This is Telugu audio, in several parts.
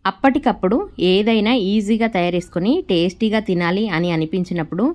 అప్పటికప్పుడు ఏదైనా ఈజీగా తయారు చేసుకొని టేస్టీగా తినాలి అని అనిపించినప్పుడు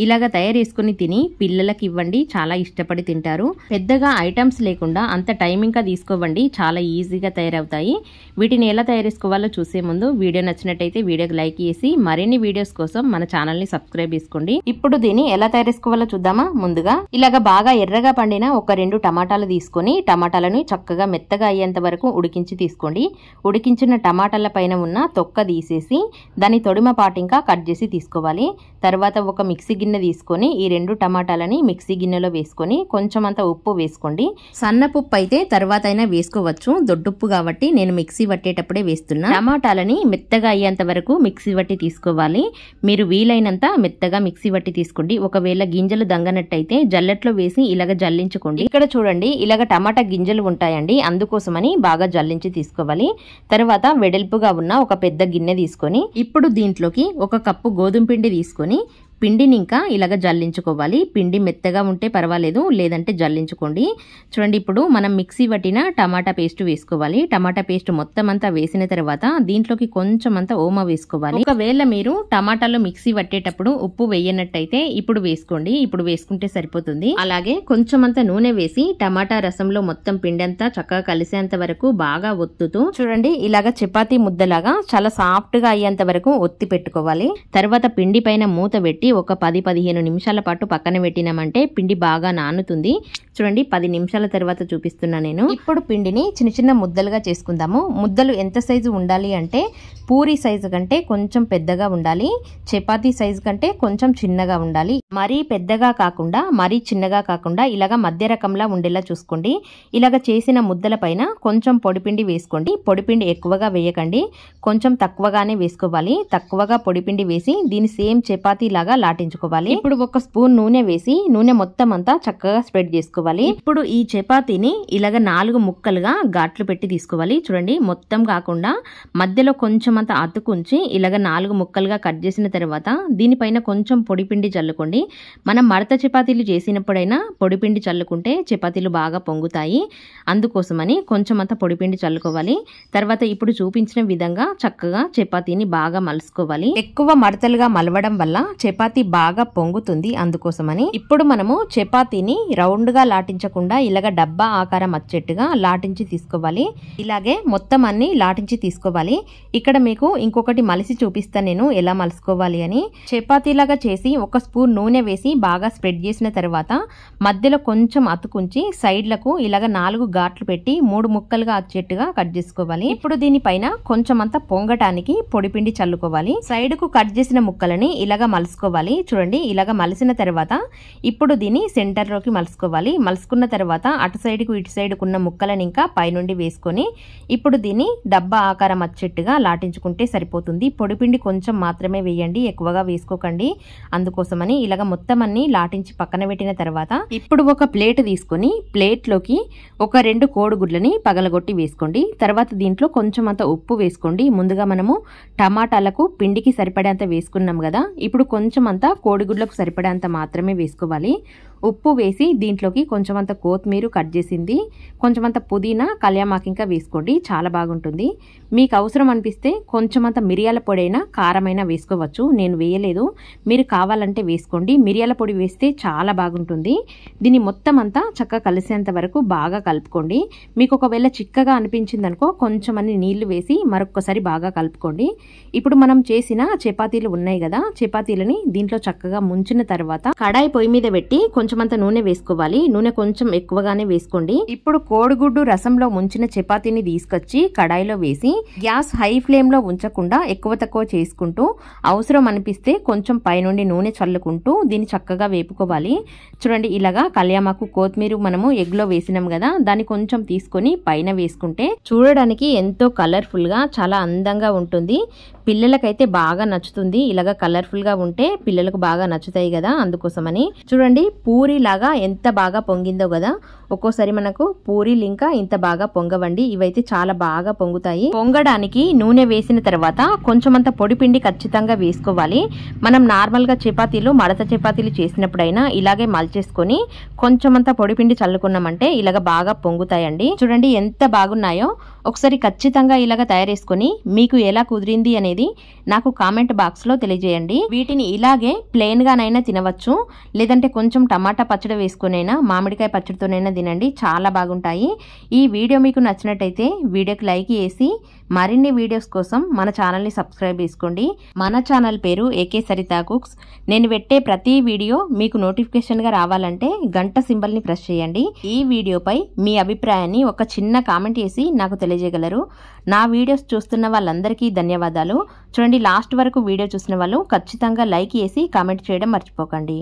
ఇలాగ తయారు చేసుకొని తిని పిల్లలకి ఇవ్వండి, చాలా ఇష్టపడి తింటారు. పెద్దగా ఐటమ్స్ లేకుండా అంత టైం ఇంకా తీసుకోవండి, చాలా ఈజీగా తయారవుతాయి. వీటిని ఎలా తయారు చేసుకోవాలో చూసే ముందు వీడియో నచ్చినట్టయితే వీడియోకి లైక్ చేసి మరిన్ని వీడియోస్ కోసం మన ఛానల్ని సబ్స్క్రైబ్ చేసుకోండి. ఇప్పుడు దీన్ని ఎలా తయారు చేసుకోవాలో చూద్దామా. ముందుగా ఇలాగ బాగా ఎర్రగా పండిన ఒక 2 టమాటాలు తీసుకొని టమాటాలను చక్కగా మెత్తగా అయ్యేంత వరకు ఉడికించి తీసుకోండి. ఉడికించిన టమాటాల పైన ఉన్న తొక్క తీసేసి దాని తొడిమ పాటు ఇంకా కట్ చేసి తీసుకోవాలి. తర్వాత ఒక మిక్సీ గిన్నె తీసుకొని ఈ 2 టమాటాలని మిక్సీ గిన్నెలో వేసుకొని కొంచెం అంత ఉప్పు వేసుకోండి. సన్నపుప్పు అయితే తర్వాత అయినా వేసుకోవచ్చు, దొడ్డుప్పు కాబట్టి నేను మిక్సీ పట్టేటప్పుడే వేస్తున్నా. టమాటాలని మెత్తగా అయ్యేంత వరకు మిక్సీ పట్టి తీసుకోవాలి. మీరు వీలైనంత మెత్తగా మిక్సీ పట్టి తీసుకోండి. ఒకవేళ గింజలు దంగనట్టయితే జల్లెట్లో వేసి ఇలాగ జల్లించుకోండి. ఇక్కడ చూడండి ఇలాగ టమాటా గింజలు ఉంటాయండి, అందుకోసమని బాగా జల్లించి తీసుకోవాలి. తర్వాత వెడల్పుగా ఉన్న ఒక పెద్ద గిన్నె తీసుకొని ఇప్పుడు దీంట్లోకి 1 కప్పు గోధుమ పిండి తీసుకొని పిండిని ఇంకా ఇలాగ జల్లించుకోవాలి. పిండి మెత్తగా ఉంటే పర్వాలేదు, లేదంటే జల్లించుకోండి. చూడండి ఇప్పుడు మనం మిక్సీ పట్టిన టమాటా పేస్ట్ వేసుకోవాలి. టమాటా పేస్ట్ మొత్తం అంతా వేసిన తర్వాత దీంట్లోకి కొంచెం అంతా ఓమ వేసుకోవాలి. ఒకవేళ మీరు టమాటాలో మిక్సీ పట్టేటప్పుడు ఉప్పు వేయనట్టయితే ఇప్పుడు వేసుకోండి, ఇప్పుడు వేసుకుంటే సరిపోతుంది. అలాగే కొంచెం అంతా నూనె వేసి టమాటా రసంలో మొత్తం పిండి అంతా చక్కగా కలిసేంత వరకు బాగా ఒత్తుతూ చూడండి ఇలాగ చపాతీ ముద్దలాగా చాలా సాఫ్ట్ గా అయ్యేంత వరకు ఒత్తి పెట్టుకోవాలి. తర్వాత పిండి పైన మూత పెట్టి ఒక 10-15 నిమిషాల పాటు పక్కన పెట్టినామంటే పిండి బాగా నానుతుంది. చూడండి 10 నిమిషాల తర్వాత చూపిస్తున్నా నేను. ఇప్పుడు పిండిని చిన్న చిన్న ముద్దలుగా చేసుకుందాము. ముద్దలు ఎంత సైజు ఉండాలి అంటే పూరి సైజు కంటే కొంచెం పెద్దగా ఉండాలి, చపాతీ సైజు కంటే కొంచెం చిన్నగా ఉండాలి. మరీ పెద్దగా కాకుండా మరీ చిన్నగా కాకుండా ఇలాగా మధ్య రకంలా ఉండేలా చూసుకోండి. ఇలాగ చేసిన ముద్దల పైన కొంచెం పొడిపిండి వేసుకోండి. పొడిపిండి ఎక్కువగా వేయకండి, కొంచెం తక్కువగానే వేసుకోవాలి. తక్కువగా పొడిపిండి వేసి దీన్ని సేమ్ చపాతీ లాగా లాటించుకోవాలి. ఇప్పుడు 1 స్పూన్ నూనె వేసి నూనె మొత్తం అంతా చక్కగా స్ప్రెడ్ చేసుకోవాలి. ఇప్పుడు ఈ చపాతీని ఇలాగ 4 ముక్కలుగా ఘాట్లు పెట్టి తీసుకోవాలి. చూడండి మొత్తం కాకుండా మధ్యలో కొంచెం అంతా అతుకుంచి ఇలాగ 4 ముక్కలుగా కట్ చేసిన తర్వాత దీనిపైన కొంచెం పొడిపిండి చల్లుకోండి. మనం మడత చపాతీలు చేసినప్పుడైనా పొడిపిండి చల్లుకుంటే చపాతీలు బాగా పొంగుతాయి, అందుకోసమని కొంచెం అంతా పొడిపిండి చల్లుకోవాలి. తర్వాత ఇప్పుడు చూపించిన విధంగా చక్కగా చపాతీని బాగా మలుసుకోవాలి. ఎక్కువ మడతలుగా మలవడం వల్ల చపాతీ బాగా పొంగుతుంది, అందుకోసమని. ఇప్పుడు మనము చపాతీని రౌండ్ గా లాటించకుండా ఇలాగ డబ్బా ఆకారం వచ్చేట్టుగా లాటించి తీసుకోవాలి. ఇలాగే మొత్తం అన్ని లాటించి తీసుకోవాలి. ఇక్కడ మీకు ఇంకొకటి మలిసి చూపిస్తాను నేను ఎలా మలుసుకోవాలి అని. చపాతీలాగా చేసి 1 స్పూన్ నూనె వేసి బాగా స్ప్రెడ్ చేసిన తర్వాత మధ్యలో కొంచెం అతుకుంచి సైడ్లకు ఇలాగ 4 ఘాట్లు పెట్టి 3 ముక్కలుగా వచ్చేట్టుగా కట్ చేసుకోవాలి. ఇప్పుడు దీనిపైన కొంచెం అంతా పొంగటానికి పొడిపిండి చల్లుకోవాలి. సైడ్ కు కట్ చేసిన ముక్కలని ఇలాగ మలుసుకోవాలి. చూడండి ఇలాగ మలిసిన తర్వాత ఇప్పుడు దీన్ని సెంటర్ లోకి మలుసుకోవాలి. మలుసుకున్న తర్వాత అటు సైడ్ కు ఇటు సైడ్ కున్న ముక్కలను ఇంకా పైనుండి వేసుకొని ఇప్పుడు దీన్ని డబ్బా ఆకారం వచ్చేట్టుగా లాటించుకుంటే సరిపోతుంది. పొడిపిండి కొంచెం మాత్రమే వేయండి, ఎక్కువగా వేసుకోకండి, అందుకోసమని. ఇలాగ మొత్తం అన్ని లాటించి పక్కన పెట్టిన తర్వాత ఇప్పుడు ఒక ప్లేట్ తీసుకొని ప్లేట్ లోకి ఒక 2 కోడిగుడ్లని పగలగొట్టి వేసుకోండి. తర్వాత దీంట్లో కొంచెం అంత ఉప్పు వేసుకోండి. ముందుగా మనము టమాటాలకు పిండికి సరిపడేంత వేసుకున్నాం కదా, ఇప్పుడు కొంచెం అంతా కోడిగుడ్లకు సరిపడేంత మాత్రమే వేసుకోవాలి. ఉప్పు వేసి దీంట్లోకి కొంచెం అంత కొత్తిమీర కట్ చేసింది, కొంచెం అంత పుదీనా, కళ్యామాకు ఇంకా వేసుకోండి, చాలా బాగుంటుంది. మీకు అవసరం అనిపిస్తే కొంచెం అంత మిరియాల పొడి అయినా కారమైనా వేసుకోవచ్చు, నేను వేయలేదు, మీరు కావాలంటే వేసుకోండి. మిరియాల పొడి వేస్తే చాలా బాగుంటుంది. దీన్ని మొత్తం అంతా చక్కగా కలిసేంత వరకు బాగా కలుపుకోండి. మీకు ఒకవేళ చిక్కగా అనిపించింది అనుకో కొంచెం అన్ని నీళ్లు వేసి మరొకసారి బాగా కలుపుకోండి. ఇప్పుడు మనం చేసిన చపాతీలు ఉన్నాయి కదా, చపాతీలని దీంట్లో చక్కగా ముంచిన తర్వాత కడాయి పొయ్యి మీద పెట్టి కొంచెం అంత నూనె వేసుకోవాలి. నూనె కొంచెం ఎక్కువగానే వేసుకోండి. ఇప్పుడు కోడిగుడ్డు రసంలో ముంచిన చపాతీని తీసుకొచ్చి కడాయిలో వేసి గ్యాస్ హై ఫ్లేమ్ లో ఉంచకుండా ఎక్కువ తక్కువ చేసుకుంటూ అవసరం అనిపిస్తే కొంచెం పైనుండి నూనె చల్లుకుంటూ దీన్ని చక్కగా వేపుకోవాలి. చూడండి ఇలాగా కళ్యామాకు, కొత్తిమీర మనము ఎగ్ లో వేసినాం కదా, దాన్ని కొంచెం తీసుకొని పైన వేసుకుంటే చూడడానికి ఎంతో కలర్ఫుల్ గా చాలా అందంగా ఉంటుంది. పిల్లలకైతే బాగా నచ్చుతుంది. ఇలాగా కలర్ఫుల్ గా ఉంటే పిల్లలకు బాగా నచ్చుతాయి కదా, అందుకోసమని. చూడండి పూరి లాగా ఎంత బాగా పొంగిందో కదా. ఒక్కోసారి మనకు పూరీలు ఇంకా ఇంత బాగా పొంగవండి, ఇవైతే చాలా బాగా పొంగుతాయి. పొంగడానికి నూనె వేసిన తర్వాత కొంచెం అంత పొడి పిండి ఖచ్చితంగా వేసుకోవాలి. మనం నార్మల్ గా చపాతీలు మడత చపాతీలు చేసినప్పుడైనా ఇలాగే మల్చేసుకొని కొంచెం అంత పొడి పిండి చల్లుకున్నామంటే ఇలాగ బాగా పొంగుతాయండి. చూడండి ఎంత బాగున్నాయో. ఒకసారి ఖచ్చితంగా ఇలాగ తయారు చేసుకొని మీకు ఎలా కుదిరింది అనేది నాకు కామెంట్ బాక్స్లో తెలియజేయండి. వీటిని ఇలాగే ప్లెయిన్గానైనా తినవచ్చు, లేదంటే కొంచెం టమాటా పచ్చడి వేసుకునైనా మామిడికాయ పచ్చడితోనైనా తినండి, చాలా బాగుంటాయి. ఈ వీడియో మీకు నచ్చినట్టయితే వీడియోకి లైక్ చేసి మరిన్ని వీడియోస్ కోసం మన ఛానల్ని సబ్స్క్రైబ్ చేసుకోండి. మన ఛానల్ పేరు ఏకే సరితా కుక్స్. నేను పెట్టే ప్రతి వీడియో మీకు నోటిఫికేషన్గా రావాలంటే గంట సింబల్ని ప్రెస్ చేయండి. ఈ వీడియోపై మీ అభిప్రాయాన్ని ఒక చిన్న కామెంట్ చేసి నాకు తెలియజేయగలరు. నా వీడియోస్ చూస్తున్న వాళ్ళందరికీ ధన్యవాదాలు. చూడండి, లాస్ట్ వరకు వీడియో చూసిన వాళ్ళు ఖచ్చితంగా లైక్ చేసి కామెంట్ చేయడం మర్చిపోకండి.